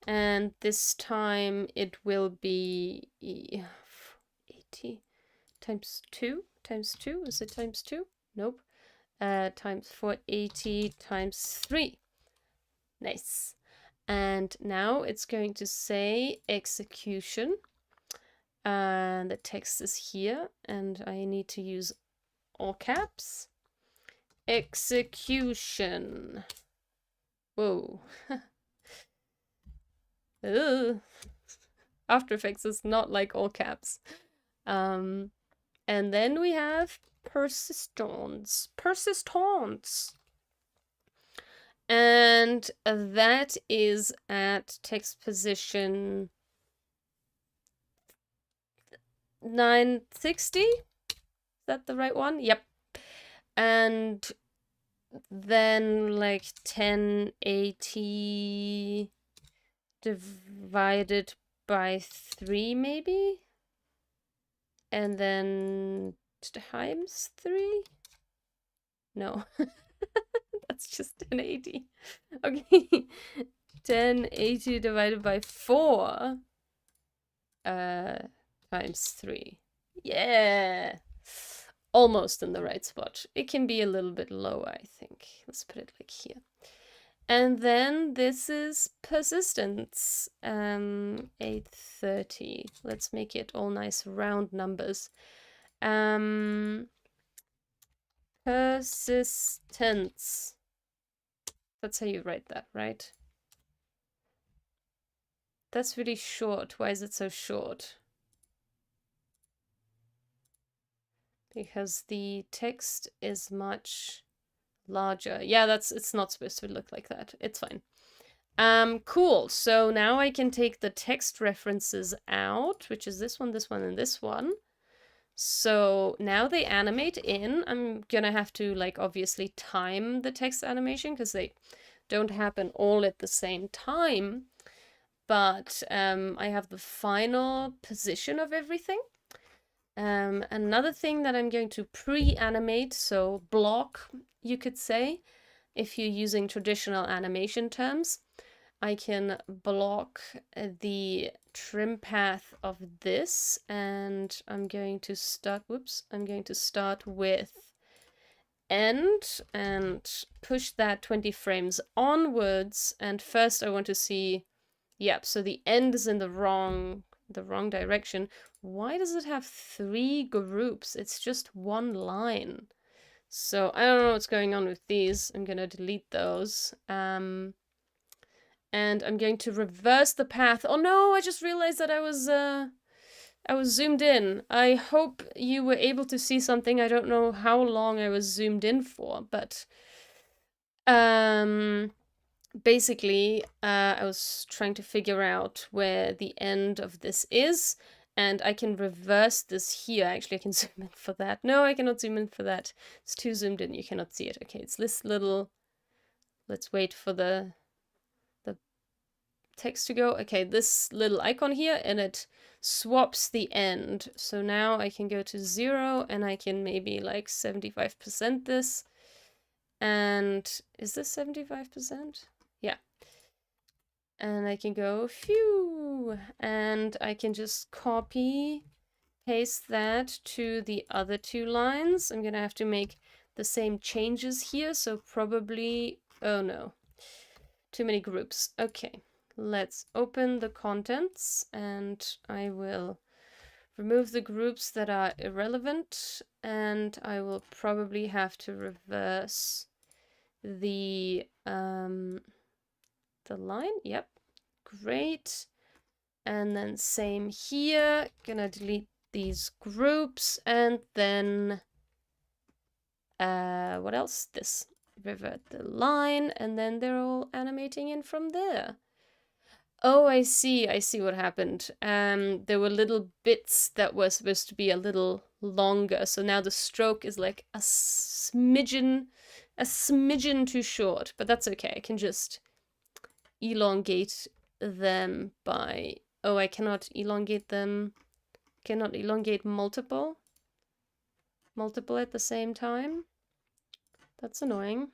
And this time it will be 80 times 2 times 2. Is it times 2? Nope. Times 480 times 3. Nice. And now it's going to say execution. And the text is here, and I need to use all caps. Execution. Whoa. After Effects is not like all caps. And then we have persistence. And that is at text position 960. Is that the right one? Yep. And then like 1080 divided by 3 maybe? And then times 3? No. That's just 1080. Okay. 1080 divided by 4 times 3. Yeah. Almost in the right spot. It can be a little bit lower, I think. Let's put it like here. And then this is persistence. 830. Let's make it all nice round numbers. Persistence. That's how you write that, right? That's really short. Why is it so short? Because the text is much larger. Yeah, it's not supposed to look like that. It's fine. Cool. So now I can take the text references out, which is this one, and this one. So now they animate in. I'm gonna have to like obviously time the text animation because they don't happen all at the same time. But I have the final position of everything. Another thing that I'm going to pre-animate, so block, you could say, if you're using traditional animation terms, I can block the trim path of this, and I'm going to start, I'm going to start with end and push that 20 frames onwards, and first I want to see, yep, so the end is in the wrong direction. Why does it have 3 groups? It's just one line. So I don't know what's going on with these. I'm gonna delete those. And I'm going to reverse the path. Oh no, I just realized that I was zoomed in. I hope you were able to see something. I don't know how long I was zoomed in for, but Basically, I was trying to figure out where the end of this is, and I can reverse this here. Actually, I can zoom in for that. No, I cannot zoom in for that. It's too zoomed in. You cannot see it. Okay, it's this little... Let's wait for the text to go. Okay, this little icon here, and it swaps the end. So now I can go to 0, and I can maybe like 75% this. And is this 75%? Yeah. And I can go phew, and I can just copy, paste that to the other 2 lines. I'm gonna have to make the same changes here, so probably, oh no, too many groups. Okay, let's open the contents, and I will remove the groups that are irrelevant, and I will probably have to reverse the line. Yep, great. And then same here, gonna delete these groups, and then what else? This, revert the line, and then they're all animating in from there. Oh, I see what happened. There were little bits that were supposed to be a little longer, so now the stroke is like a smidgen too short, but that's okay. I can just elongate them by... Oh, I cannot elongate them. Cannot elongate multiple at the same time. That's annoying.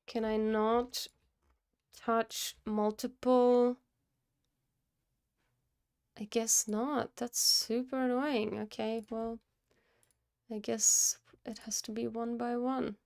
Can I not touch multiple? I guess not. That's super annoying. Okay, well, I guess it has to be one by one.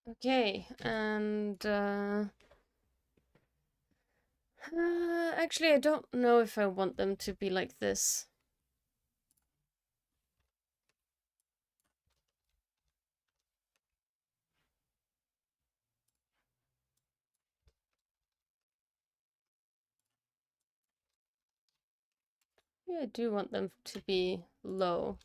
Okay, and actually, I don't know if I want them to be like this. Yeah, I do want them to be low.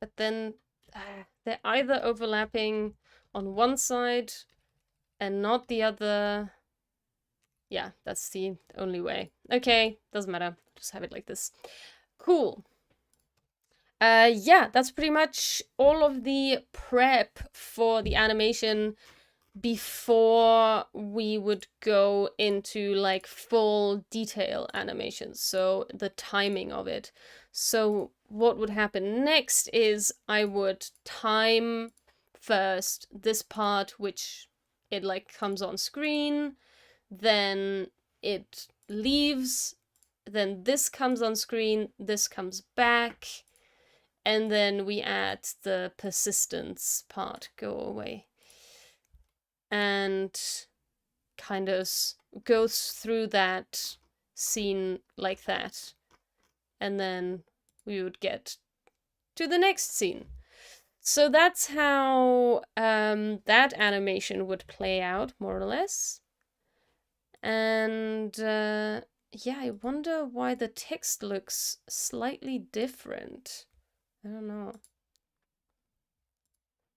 But then they're either overlapping on one side and not the other. Yeah, that's the only way. Okay, doesn't matter. Just have it like this. Cool. Yeah, that's pretty much all of the prep for the animation before we would go into like full detail animations. So the timing of it. So what would happen next is I would time first this part, which it like comes on screen, then it leaves, then this comes on screen, this comes back, and then we add the persistence part, go away, and kind of goes through that scene like that, and then we would get to the next scene. So that's how that animation would play out, more or less. And yeah, I wonder why the text looks slightly different. I don't know.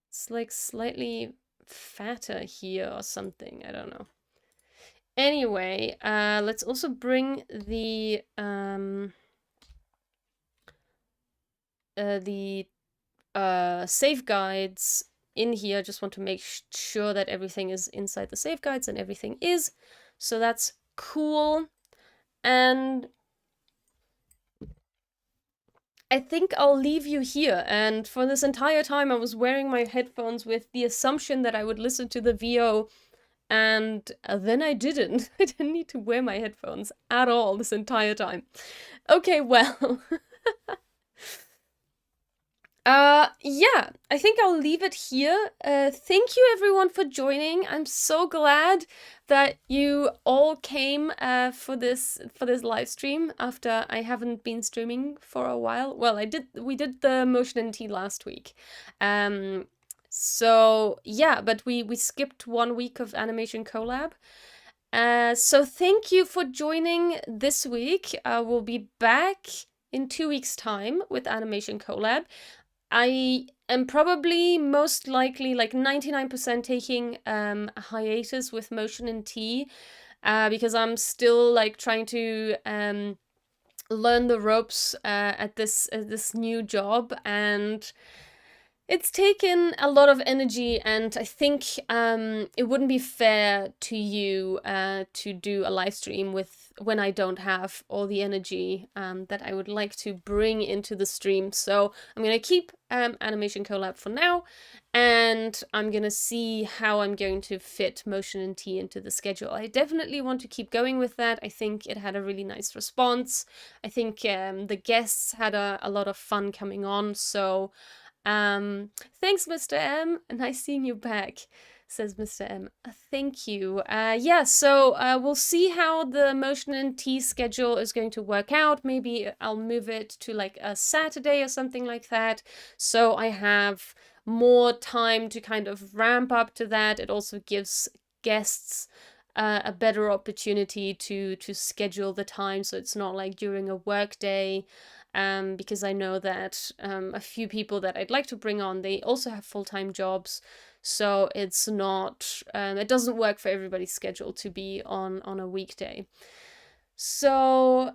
It's like slightly fatter here or something. I don't know. Anyway, let's also bring the save guides in here. I just want to make sure that everything is inside the safeguards, and everything is. So that's cool. And I think I'll leave you here. And for this entire time, I was wearing my headphones with the assumption that I would listen to the VO, and then I didn't. I didn't need to wear my headphones at all this entire time. Okay, well. Yeah, I think I'll leave it here. Thank you everyone for joining. I'm so glad that you all came for this live stream after I haven't been streaming for a while. Well, we did the Motion NT last week. So yeah, but we skipped 1 week of animation collab. So thank you for joining this week. We'll be back in 2 weeks' time with animation collab. I am probably most likely, like 99%, taking a hiatus with Motion NT because I'm still like trying to learn the ropes at this new job, and it's taken a lot of energy, and I think it wouldn't be fair to you to do a live stream when I don't have all the energy that I would like to bring into the stream. So I'm gonna keep animation collab for now, and I'm gonna see how I'm going to fit Motion NT into the schedule. I definitely want to keep going with that. I think it had a really nice response. I think the guests had a lot of fun coming on, so thanks, Mr. M. Nice seeing you back, says Mr. M. Thank you. Yeah, so we'll see how the Motion NT schedule is going to work out. Maybe I'll move it to like a Saturday or something like that, so I have more time to kind of ramp up to that. It also gives guests a better opportunity to schedule the time, so it's not like during a work day. Because I know that a few people that I'd like to bring on, they also have full-time jobs, so it's not, it doesn't work for everybody's schedule to be on a weekday. So,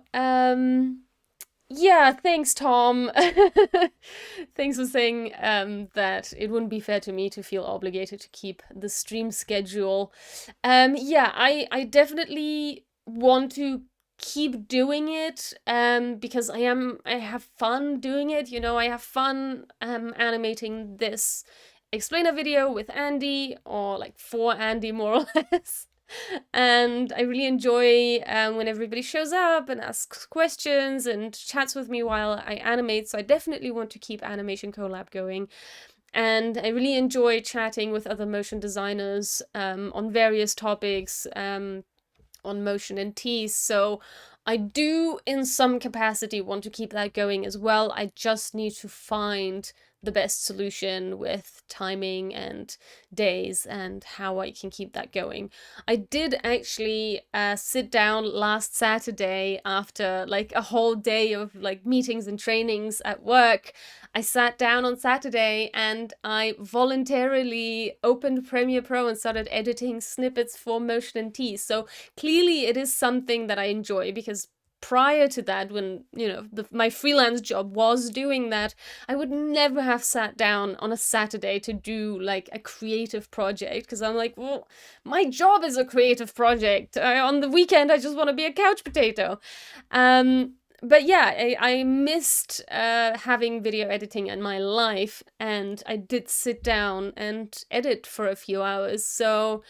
yeah, thanks, Tom. Thanks for saying that it wouldn't be fair to me to feel obligated to keep the stream schedule. Yeah, I definitely want to keep doing it because I have fun doing it, you know. I have fun animating this explainer video with Andy, or like for Andy more or less. And I really enjoy when everybody shows up and asks questions and chats with me while I animate, so I definitely want to keep animation collab going. And I really enjoy chatting with other motion designers on various topics on Motion NT, so I do in some capacity want to keep that going as well. I just need to find the best solution with timing and days and how I can keep that going. I did actually sit down last Saturday after like a whole day of like meetings and trainings at work. I sat down on Saturday and I voluntarily opened Premiere Pro and started editing snippets for Motion NT. So clearly it is something that I enjoy, because prior to that, when, you know, my freelance job was doing that, I would never have sat down on a Saturday to do like a creative project, because I'm like, well, my job is a creative project. On the weekend, I just want to be a couch potato. But yeah, I missed having video editing in my life, and I did sit down and edit for a few hours. So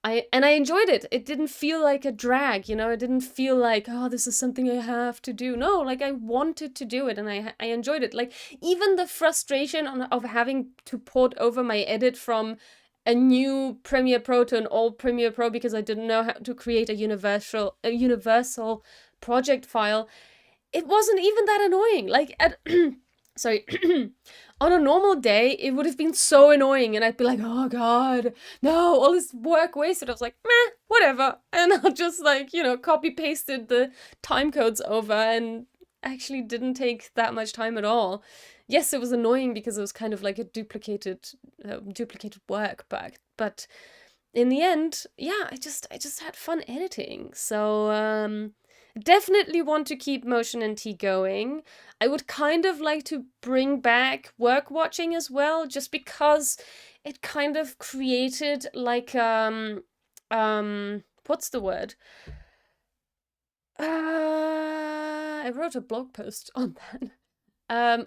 I enjoyed it. It didn't feel like a drag, you know. It didn't feel like, oh, this is something I have to do. No, like I wanted to do it, and I enjoyed it. Like even the frustration of having to port over my edit from a new Premiere Pro to an old Premiere Pro because I didn't know how to create a universal project file. It wasn't even that annoying. Like at sorry. On a normal day, it would have been so annoying, and I'd be like, oh god, no, all this work wasted. I was like, meh, whatever. And I'll just like, you know, copy pasted the time codes over, and actually didn't take that much time at all. Yes, it was annoying because it was kind of like a duplicated work, but in the end, yeah, I just had fun editing. So definitely want to keep Motion NT going. I would kind of like to bring back work watching as well, just because it kind of created like what's the word? I wrote a blog post on that.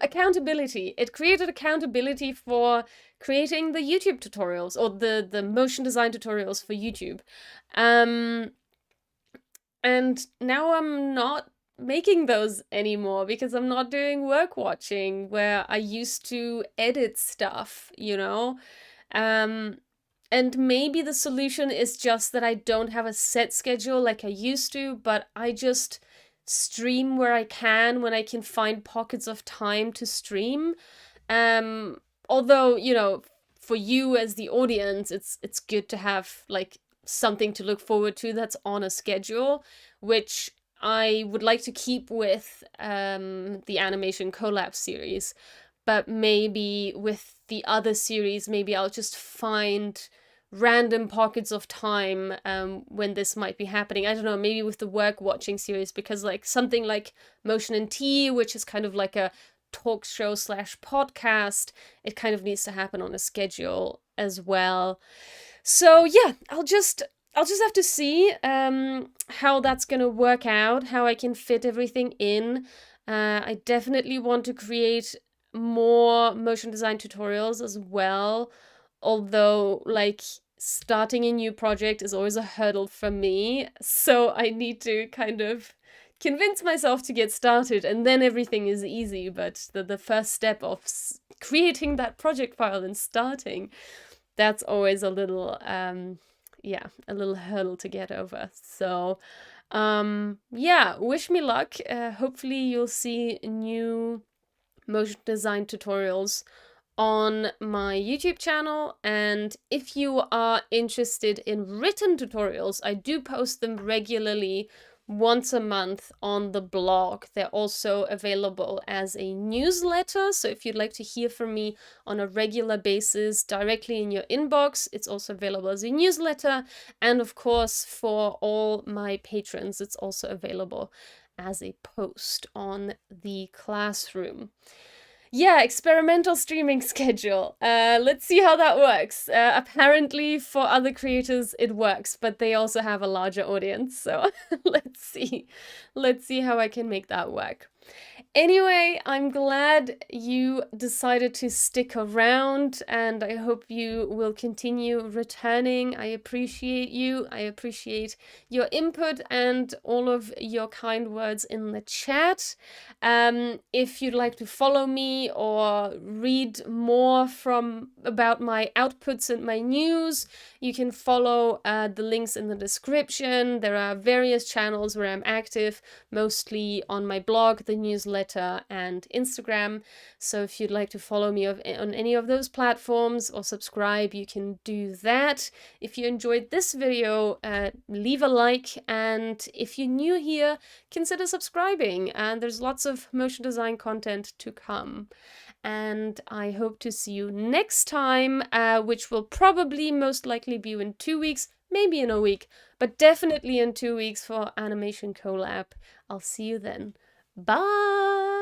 Accountability. It created accountability for creating the YouTube tutorials, or the motion design tutorials for YouTube. And now I'm not making those anymore because I'm not doing work watching where I used to edit stuff, you know? And maybe the solution is just that I don't have a set schedule like I used to, but I just stream where I can when I can find pockets of time to stream. Although, you know, for you as the audience, it's good to have like something to look forward to that's on a schedule, which I would like to keep with the animation collab series. But maybe with the other series, maybe I'll just find random pockets of time when this might be happening. I don't know, maybe with the work watching series, because like something like Motion and Tea, which is kind of like a talk show / podcast, it kind of needs to happen on a schedule as well. So yeah, I'll just have to see how that's gonna work out, how I can fit everything in. I definitely want to create more motion design tutorials as well, although like starting a new project is always a hurdle for me, so I need to kind of convince myself to get started, and then everything is easy. But the first step of creating that project file and starting, that's always a little yeah, a little hurdle to get over. So yeah, wish me luck. Hopefully you'll see new motion design tutorials on my YouTube channel, and if you are interested in written tutorials, I do post them regularly once a month on the blog. They're also available as a newsletter, so if you'd like to hear from me on a regular basis directly in your inbox, it's also available as a newsletter. And of course, for all my patrons, it's also available as a post on the classroom. Yeah, experimental streaming schedule. Let's see how that works. Apparently for other creators it works, but they also have a larger audience, so let's see. Let's see how I can make that work. Anyway, I'm glad you decided to stick around, and I hope you will continue returning. I appreciate you. I appreciate your input and all of your kind words in the chat. If you'd like to follow me or read more about my outputs and my news, you can follow the links in the description. There are various channels where I'm active, mostly on my blog, the newsletter, and Instagram. So if you'd like to follow me on any of those platforms or subscribe, you can do that. If you enjoyed this video, leave a like, and if you're new here, consider subscribing. And there's lots of motion design content to come. And I hope to see you next time, which will probably most likely be in 2 weeks, maybe in a week, but definitely in 2 weeks for Animation Collab. I'll see you then. Bye!